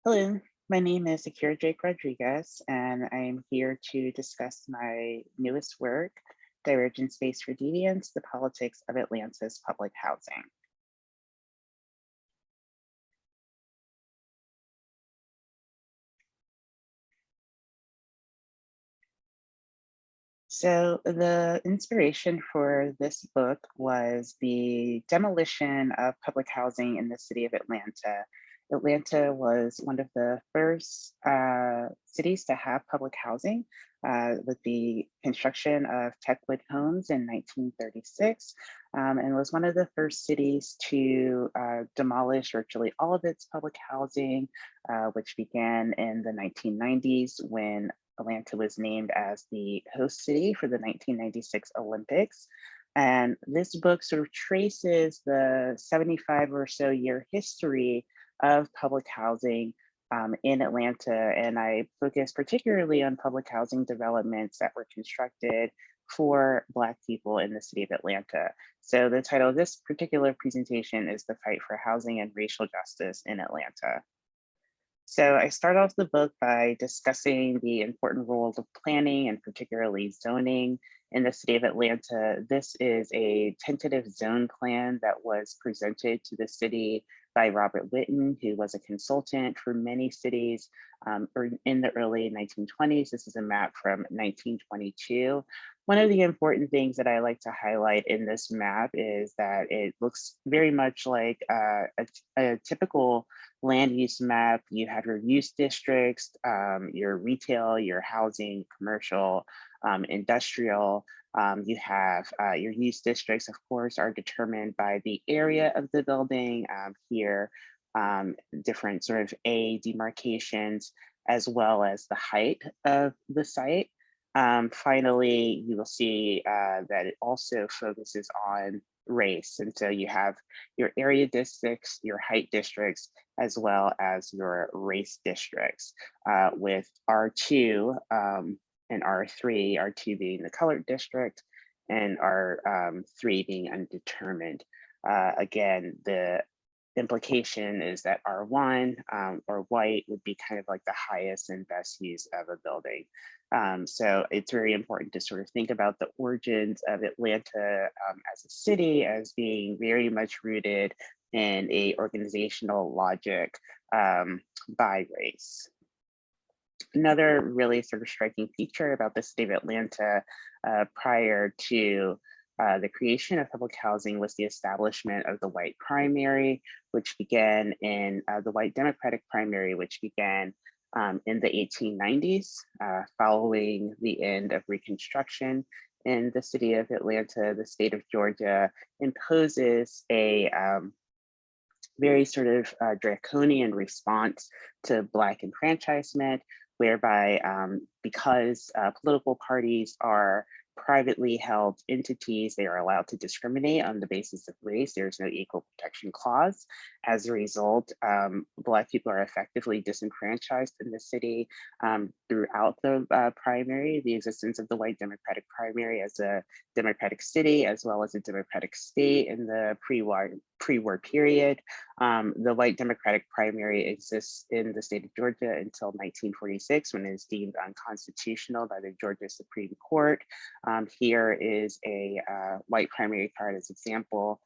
Hello, my name is Akira Rodriguez, and I am here to discuss my newest work, Divergent Space for Deviance, The Politics of Atlanta's Public Housing. So the inspiration for this book was the demolition of public housing in the city of Atlanta. Atlanta was one of the first cities to have public housing with the construction of Techwood homes in 1936, and was one of the first cities to demolish virtually all of its public housing, which began in the 1990s when Atlanta was named as the host city for the 1996 Olympics. And this book sort of traces the 75 or so year history of public housing in Atlanta. And I focus particularly on public housing developments that were constructed for Black people in the city of Atlanta. So the title of this particular presentation is The Fight for Housing and Racial Justice in Atlanta. So I start off the book by discussing the important roles of planning and particularly zoning in the city of Atlanta. This is a tentative zone plan that was presented to the city by Robert Whitten, who was a consultant for many cities in the early 1920s. This is a map from 1922. One of the important things that I like to highlight in this map is that it looks very much like a typical land use map. You have your use districts, your retail, your housing, commercial, industrial. You have your use districts, of course, are determined by the area of the building. Here, different sort of A demarcations, as well as the height of the site. Finally, you will see that it also focuses on race. And so you have your area districts, your height districts, as well as your race districts, with R2 and R3, R2 being the colored district and R3 being undetermined. Again, the implication is that R1 or white would be kind of like the highest and best use of a building. So it's very important to sort of think about the origins of Atlanta as a city as being very much rooted in a organizational logic by race. Another really sort of striking feature about the city of Atlanta prior to the creation of public housing was the establishment of the white primary, which began in the white Democratic primary, which began in the 1890s, following the end of Reconstruction in the city of Atlanta. The state of Georgia imposes a very sort of draconian response to Black enfranchisement, whereby because political parties are privately held entities, they are allowed to discriminate on the basis of race. There's no equal protection clause. As a result, Black people are effectively disenfranchised in the city throughout the primary. The existence of the white Democratic primary as a Democratic city, as well as a Democratic state in the pre-war period. The white Democratic primary exists in the state of Georgia until 1946, when it is deemed unconstitutional by the Georgia Supreme Court. Here is a white primary card as example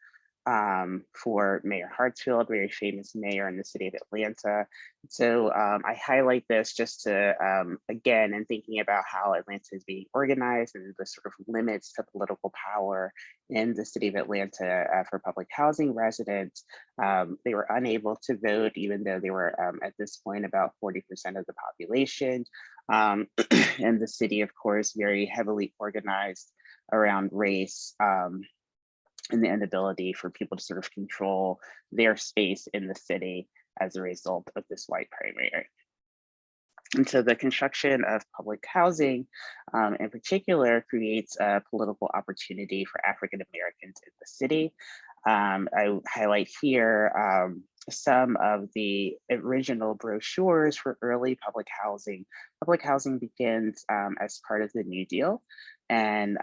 for Mayor Hartsfield, very famous mayor in the city of Atlanta. So I highlight this just to, again, in thinking about how Atlanta is being organized and the sort of limits to political power in the city of Atlanta for public housing residents. They were unable to vote, even though they were at this point about 40% of the population. And the city, of course, very heavily organized around race. And the inability for people to sort of control their space in the city as a result of this white primary. And so the construction of public housing in particular creates a political opportunity for African Americans in the city. I highlight here some of the original brochures for early public housing. Public housing begins as part of the New Deal, and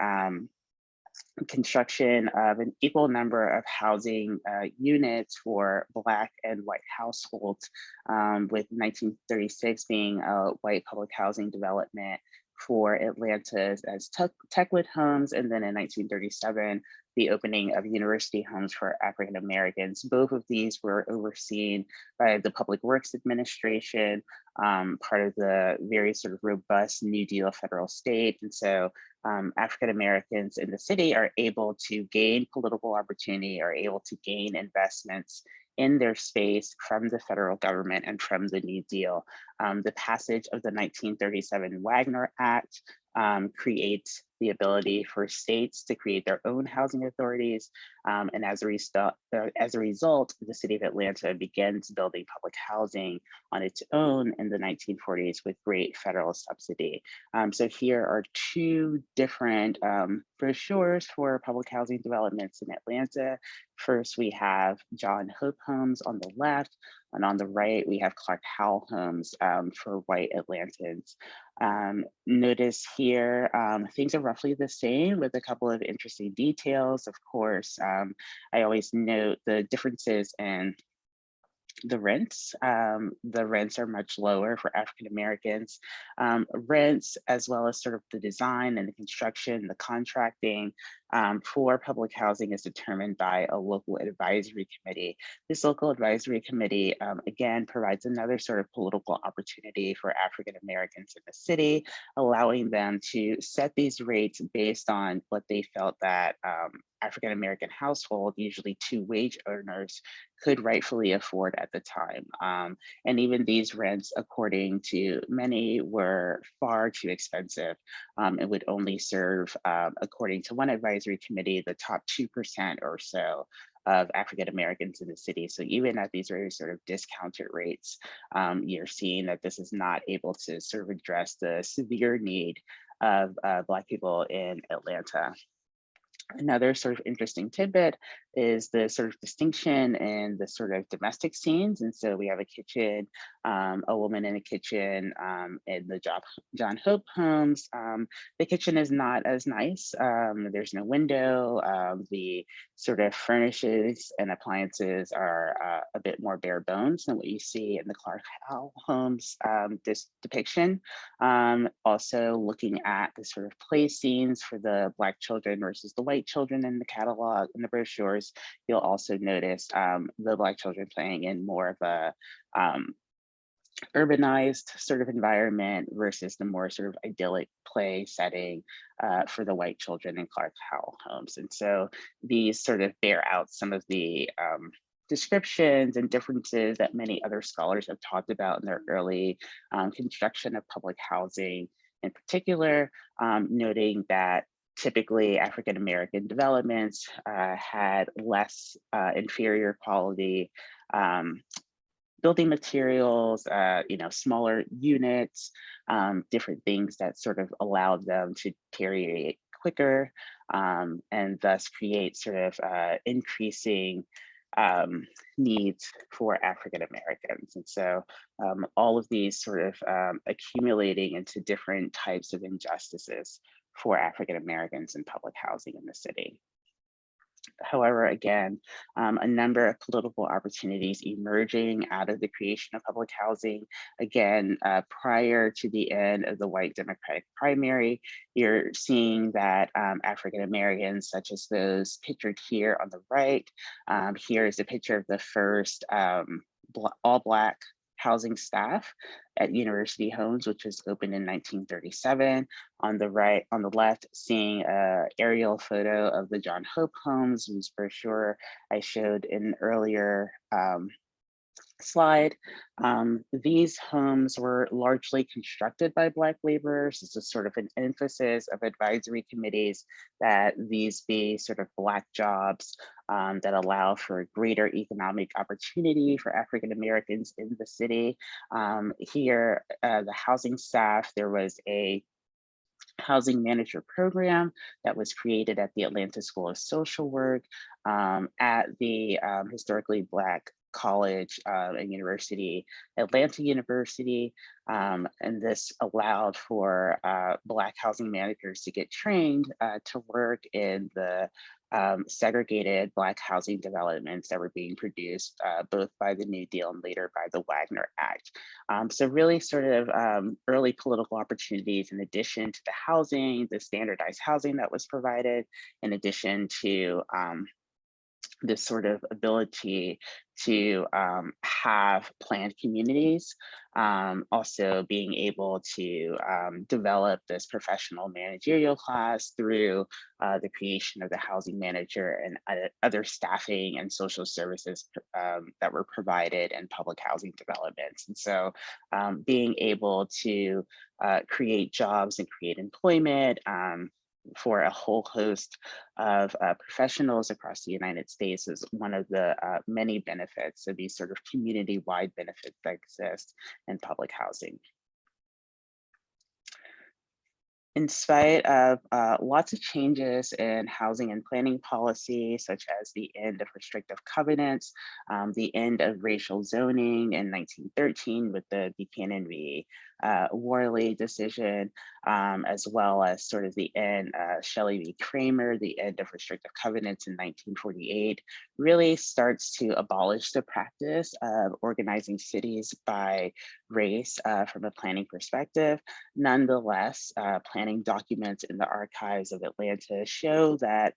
construction of an equal number of housing units for Black and white households, with 1936 being a white public housing development for Atlanta as Techwood homes, and then in 1937, the opening of university homes for African Americans. Both of these were overseen by the Public Works Administration, part of the very sort of robust New Deal federal state. And so African Americans in the city are able to gain political opportunity, are able to gain investments in their space from the federal government and from the New Deal. The passage of the 1937 Wagner Act creates the ability for states to create their own housing authorities. And as a result, the city of Atlanta begins building public housing on its own in the 1940s with great federal subsidy. So here are two different brochures for public housing developments in Atlanta. First, we have John Hope Homes on the left, and on the right, we have Clark Howell Homes for white Atlantans. Notice here, things are roughly the same with a couple of interesting details. Of course, I always note the differences in the rents. The rents are much lower for African Americans. Rents, as well as sort of the design and the construction, the contracting for public housing is determined by a local advisory committee. This local advisory committee, again, provides another sort of political opportunity for African Americans in the city, allowing them to set these rates based on what they felt that African American household, usually two wage earners, could rightfully afford at the time. And even these rents, according to many, were far too expensive. It would only serve, according to one advisory committee, the top 2% or so of African Americans in the city. So even at these very sort of discounted rates, you're seeing that this is not able to sort of address the severe need of Black people in Atlanta. Another sort of interesting tidbit is the sort of distinction in the sort of domestic scenes. And so we have a kitchen, a woman in a kitchen in the John Hope homes. The kitchen is not as nice. There's no window. The sort of furnishings and appliances are a bit more bare bones than what you see in the Clark Howell homes this depiction. Also looking at the sort of play scenes for the Black children versus the white children in the catalog, in the brochures, you'll also notice the Black children playing in more of a urbanized sort of environment versus the more sort of idyllic play setting for the white children in Clark Howell homes. And so these sort of bear out some of the descriptions and differences that many other scholars have talked about in their early construction of public housing in particular, noting that typically African American developments had less inferior quality building materials, smaller units, different things that sort of allowed them to deteriorate quicker, and thus create sort of increasing needs for African Americans. And so all of these sort of accumulating into different types of injustices for African Americans in public housing in the city. However, again, a number of political opportunities emerging out of the creation of public housing. Again, prior to the end of the white Democratic primary, you're seeing that African Americans, such as those pictured here on the right, here is a picture of the first all Black housing staff at University Homes, which was opened in 1937. On the right, on the left, seeing a aerial photo of the John Hope Homes, whose brochure I showed in an earlier slide. These homes were largely constructed by Black laborers. This is sort of an emphasis of advisory committees that these be sort of Black jobs that allow for greater economic opportunity for African Americans in the city. Here, the housing staff, there was a housing manager program that was created at the Atlanta School of Social Work at the historically Black college and university, Atlanta University, and this allowed for Black housing managers to get trained to work in the segregated Black housing developments that were being produced both by the New Deal and later by the Wagner Act. So really sort of early political opportunities in addition to the housing, the standardized housing that was provided, in addition to this sort of ability to have planned communities, also being able to develop this professional managerial class through the creation of the housing manager and other staffing and social services that were provided in public housing developments. And so being able to create jobs and create employment for a whole host of professionals across the United States is one of the many benefits of these sort of community-wide benefits that exist in public housing. In spite of lots of changes in housing and planning policy, such as the end of restrictive covenants, the end of racial zoning in 1913 with the Buchanan v. Worley decision, as well as sort of the end, Shelley v. Kramer, the end of restrictive covenants in 1948, really starts to abolish the practice of organizing cities by race from a planning perspective. Nonetheless, planning documents in the archives of Atlanta show that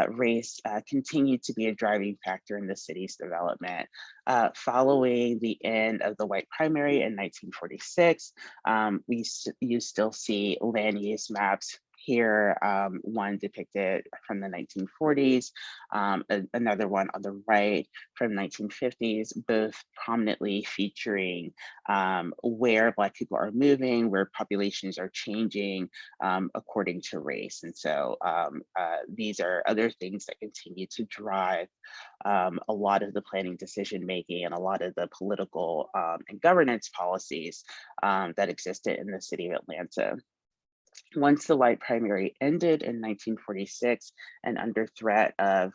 race continued to be a driving factor in the city's development. Following the end of the white primary in 1946, you still see land use maps here, one depicted from the 1940s, another one on the right from 1950s, both prominently featuring where Black people are moving, where populations are changing according to race. And so these are other things that continue to drive a lot of the planning decision making and a lot of the political and governance policies that existed in the city of Atlanta. Once the white primary ended in 1946 and under threat of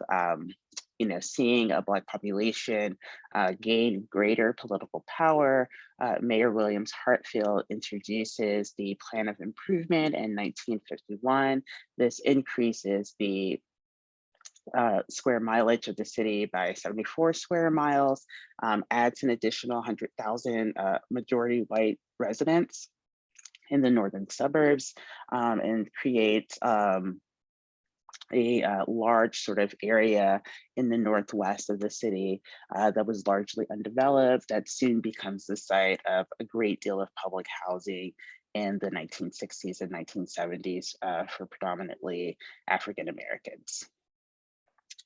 seeing a Black population gain greater political power, Mayor Williams Hartfield introduces the Plan of Improvement in 1951. This increases the square mileage of the city by 74 square miles, adds an additional 100,000 majority white residents in the northern suburbs, and creates a large sort of area in the northwest of the city that was largely undeveloped, that soon becomes the site of a great deal of public housing in the 1960s and 1970s for predominantly African Americans.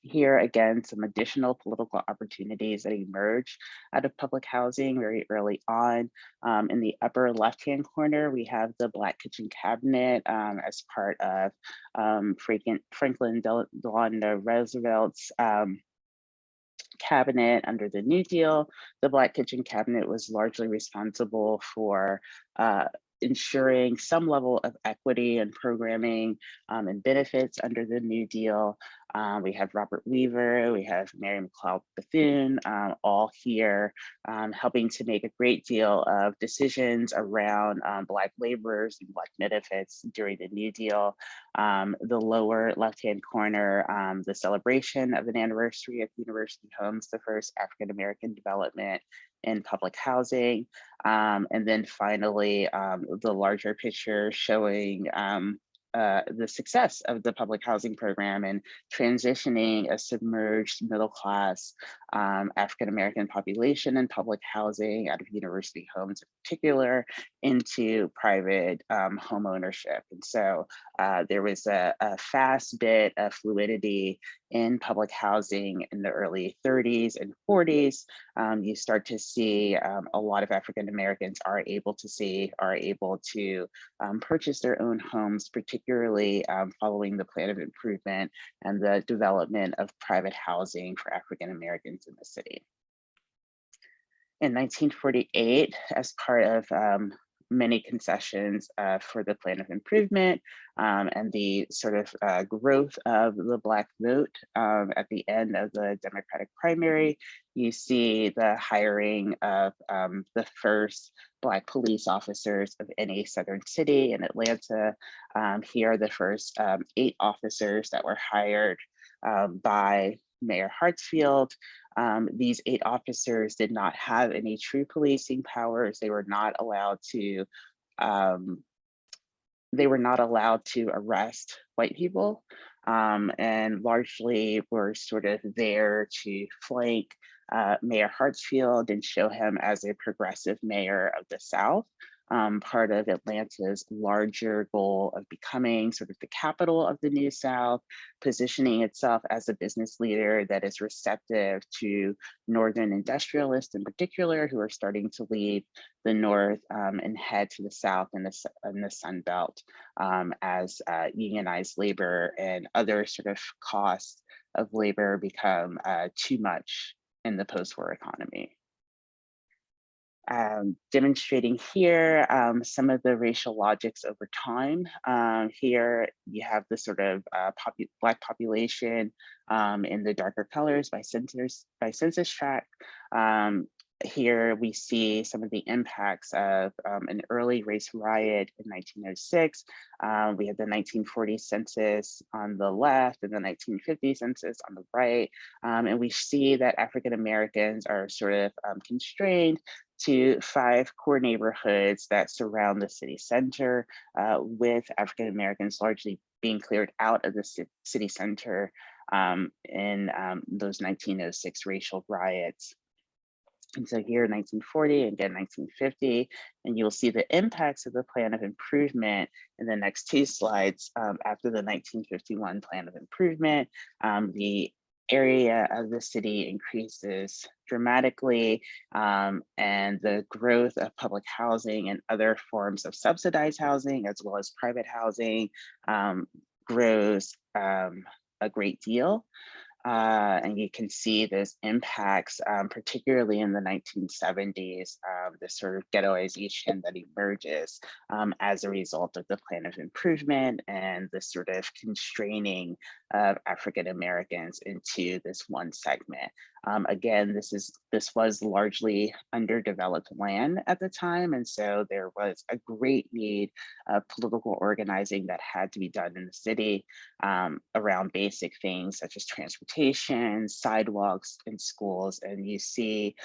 Here again, some additional political opportunities that emerge out of public housing very early on. In the upper left-hand corner, we have the Black Kitchen Cabinet as part of Franklin Delano Roosevelt's cabinet under the New Deal. The Black Kitchen Cabinet was largely responsible for ensuring some level of equity and programming and benefits under the New Deal. We have Robert Weaver, we have Mary McLeod Bethune, all here helping to make a great deal of decisions around Black laborers and Black benefits during the New Deal. The lower left-hand corner, the celebration of an anniversary of University Homes, the first African-American development in public housing. And then finally, the larger picture showing the success of the public housing program and transitioning a submerged middle class African-American population in public housing out of university homes in particular into private home ownership. And so there was a fast bit of fluidity in public housing in the early 30s and 40s. You start to see a lot of African Americans are able to purchase their own homes, particularly following the Plan of Improvement and the development of private housing for African Americans in the city. In 1948, as part of many concessions for the plan of improvement and the sort of growth of the Black vote at the end of the Democratic primary. You see the hiring of the first Black police officers of any Southern city in Atlanta. Here are the first 8 officers that were hired by Mayor Hartsfield. These 8 officers did not have any true policing powers. Um, they were not allowed to arrest white people, and largely were sort of there to flank Mayor Hartsfield and show him as a progressive mayor of the South, part of Atlanta's larger goal of becoming sort of the capital of the New South, positioning itself as a business leader that is receptive to Northern industrialists in particular, who are starting to leave the North and head to the South in the Sun Belt as unionized labor and other sort of costs of labor become too much in the post-war economy. Demonstrating here some of the racial logics over time. Here you have the sort of Black population in the darker colors by census tract. Here we see some of the impacts of an early race riot in 1906. We had the 1940 census on the left and the 1950 census on the right. And we see that African Americans are sort of constrained to 5 core neighborhoods that surround the city center, with African Americans largely being cleared out of the city center in those 1906 racial riots. And so here, 1940, again, 1950, and you'll see the impacts of the plan of improvement in the next 2 slides. After the 1951 plan of improvement, the area of the city increases dramatically, and the growth of public housing and other forms of subsidized housing, as well as private housing, grows a great deal. And you can see those impacts, particularly in the 1970s, the sort of ghettoization that emerges as a result of the plan of improvement and the sort of constraining of African Americans into this one segment. Again, this was largely underdeveloped land at the time, and so there was a great need of political organizing that had to be done in the city around basic things such as transportation, sidewalks, and schools. And you see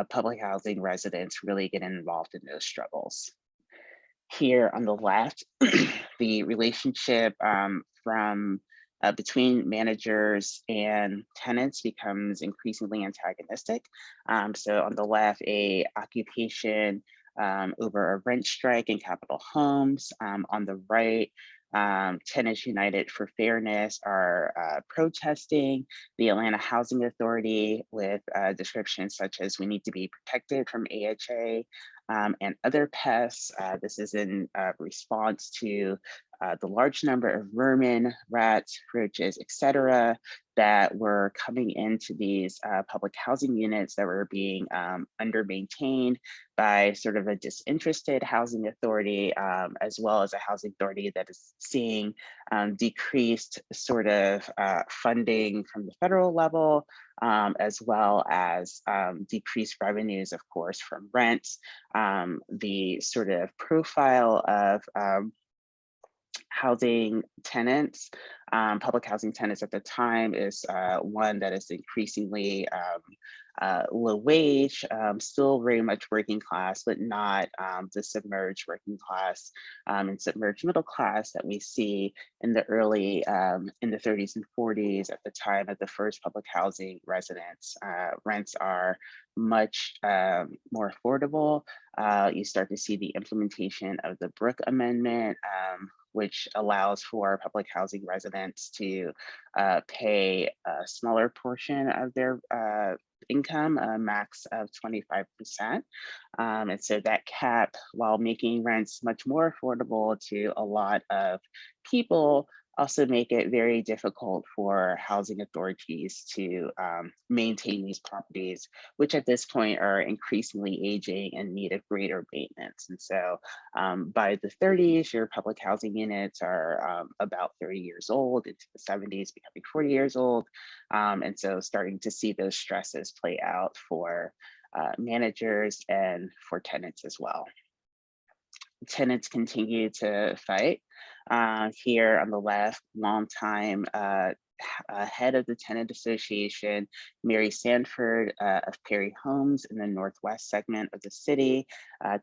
public housing residents really get involved in those struggles. Here on the left, the relationship from between managers and tenants becomes increasingly antagonistic. So on the left, a occupation over a rent strike in Capitol Homes. On the right, Tenants United for Fairness are protesting the Atlanta Housing Authority with descriptions such as "we need to be protected from AHA" and other pests. This is in response to the large number of vermin, rats, roaches, etc., that were coming into these public housing units that were being under-maintained by sort of a disinterested housing authority, as well as a housing authority that is seeing decreased sort of funding from the federal level, as well as decreased revenues, of course, from rents. The sort of profile of housing tenants, public housing tenants at the time is one that is increasingly low wage, still very much working class, but not the submerged working class and submerged middle class that we see in the early, in the 30s and 40s at the time of the first public housing residents. Rents are much more affordable. You start to see the implementation of the Brooke Amendment, which allows for public housing residents to pay a smaller portion of their income, a max of 25%. And so that cap, while making rents much more affordable to a lot of people, also make it very difficult for housing authorities to maintain these properties, which at this point are increasingly aging and need of greater maintenance. And so by the 30s, your public housing units are about 30 years old, into the 70s, becoming 40 years old. And so starting to see those stresses play out for managers and for tenants as well. Tenants continue to fight. Here on the left, longtime head of the tenant association, Mary Sanford of Perry Homes in the northwest segment of the city,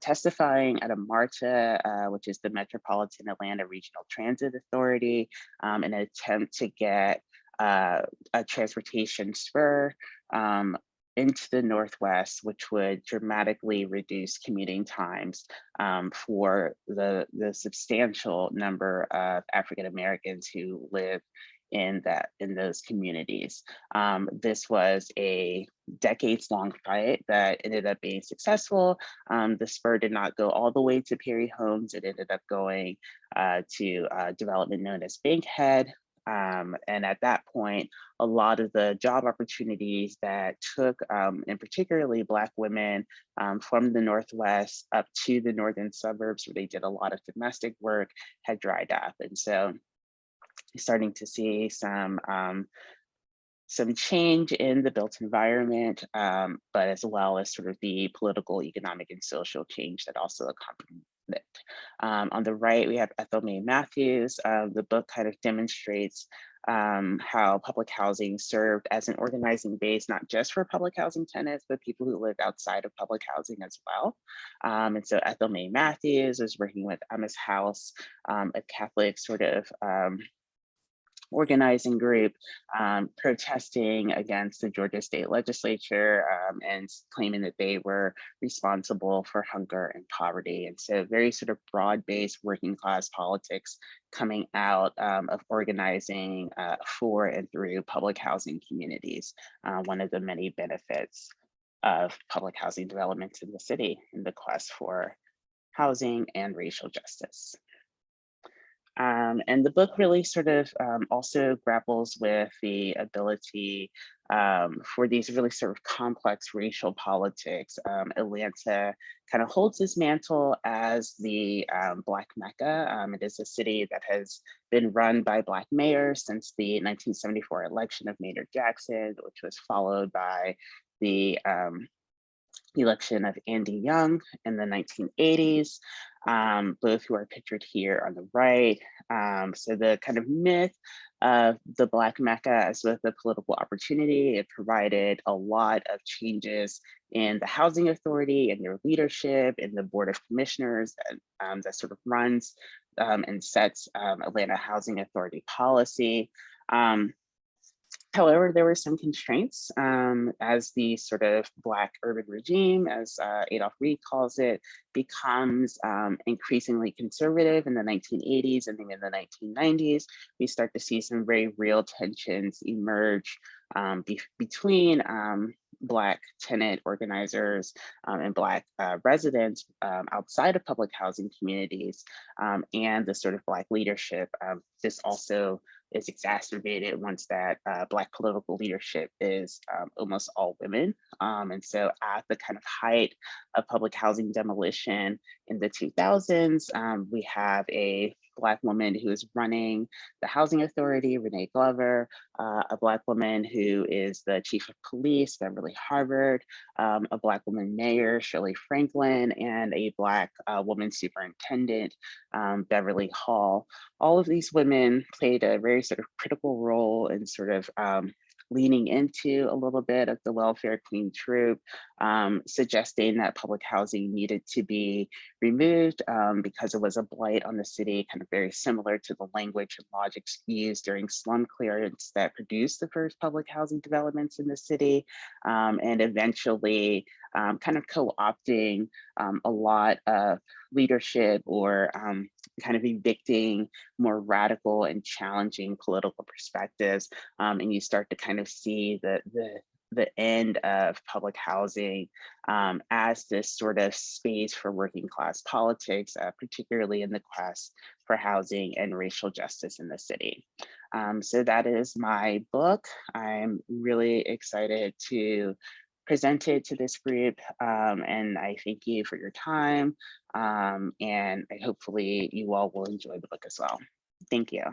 testifying at a MARTA, which is the Metropolitan Atlanta Regional Transit Authority, in an attempt to get a transportation spur um, into the Northwest, which would dramatically reduce commuting times for the substantial number of African Americans who live in those communities. This was a decades-long fight that ended up being successful. The spur did not go all the way to Perry Homes. It ended up going to development known as Bankhead. And at that point, a lot of the job opportunities that took, and particularly Black women from the Northwest up to the northern suburbs where they did a lot of domestic work had dried up. And so you're starting to see some change in the built environment, but as well as sort of the political, economic, and social change that also accompanied it. On the right, we have Ethel Mae Matthews. The book kind of demonstrates how public housing served as an organizing base, not just for public housing tenants, but people who live outside of public housing as well. And so Ethel Mae Matthews was working with Emma's House, a Catholic sort of organizing group protesting against the Georgia state legislature and claiming that they were responsible for hunger and poverty. And so very sort of broad-based working class politics coming out of organizing for and through public housing communities, one of the many benefits of public housing developments in the city in the quest for housing and racial justice. And the book really sort of also grapples with the ability for these really sort of complex racial politics. Atlanta kind of holds this mantle as the Black Mecca. It is a city that has been run by Black mayors since the 1974 election of Maynard Jackson, which was followed by the election of Andy Young in the 1980s, both who are pictured here on the right. So the kind of myth of the Black Mecca as with the political opportunity, it provided a lot of changes in the housing authority and their leadership and the board of commissioners that sort of runs and sets Atlanta Housing Authority policy. However, there were some constraints as the sort of Black urban regime, as Adolph Reed calls it, becomes increasingly conservative in the 1980s and then in the 1990s. We start to see some very real tensions emerge between Black tenant organizers and Black residents outside of public housing communities and the sort of Black leadership. This also is exacerbated once that Black political leadership is almost all women. And so at the kind of height of public housing demolition in the 2000s, we have a Black woman who is running the housing authority, Renee Glover, a Black woman who is the chief of police, Beverly Harvard, a Black woman mayor, Shirley Franklin, and a Black woman superintendent, Beverly Hall. All of these women played a very sort of critical role in sort of leaning into a little bit of the welfare queen trope, suggesting that public housing needed to be removed because it was a blight on the city, kind of very similar to the language and logic used during slum clearance that produced the first public housing developments in the city, and eventually kind of co-opting a lot of leadership or kind of evicting more radical and challenging political perspectives. And you start to kind of see the end of public housing as this sort of space for working class politics, particularly in the quest for housing and racial justice in the city. So that is my book. I'm really excited to present it to this group, and I thank you for your time, and hopefully you all will enjoy the book as well. Thank you.